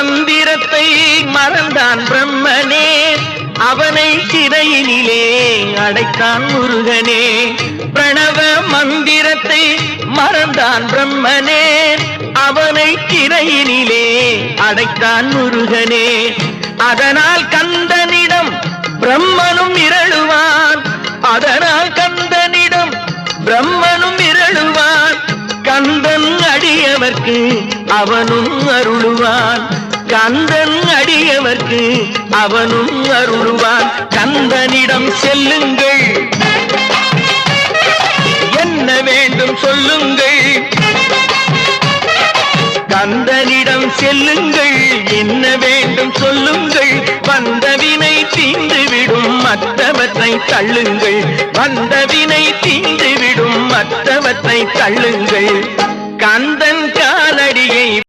மந்திரத்தை மறந்தான் பிரம்மனே, அவனை சிறையினிலே அடைத்தான் முருகனே. பிரணவ மந்திரத்தை மறந்தான் பிரம்மனே, அவனை சிறையினிலே அடைத்தான் முருகனே. அதனால் கந்தனிடம் பிரம்மனும் இரழுவான், அதனால் கந்தனிடம் பிரம்மனும் இரழுவான். கந்தன் அடியவர்க்கு அவனும் அருளுவான், கந்தன் அடியவர்க்கு அவனும் அருளுவான். கந்தனிடம் செல்லுங்கள், என்ன வேண்டும் சொல்லுங்கள். கந்தனிடம் செல்லுங்கள், என்ன வேண்டும் சொல்லுங்கள். வந்தவினை தீந்துவிடும் மற்றவற்றை தள்ளுங்கள், வந்தவினை தீந்துவிடும் மற்றவற்றை தள்ளுங்கள். கந்தன் காலடியை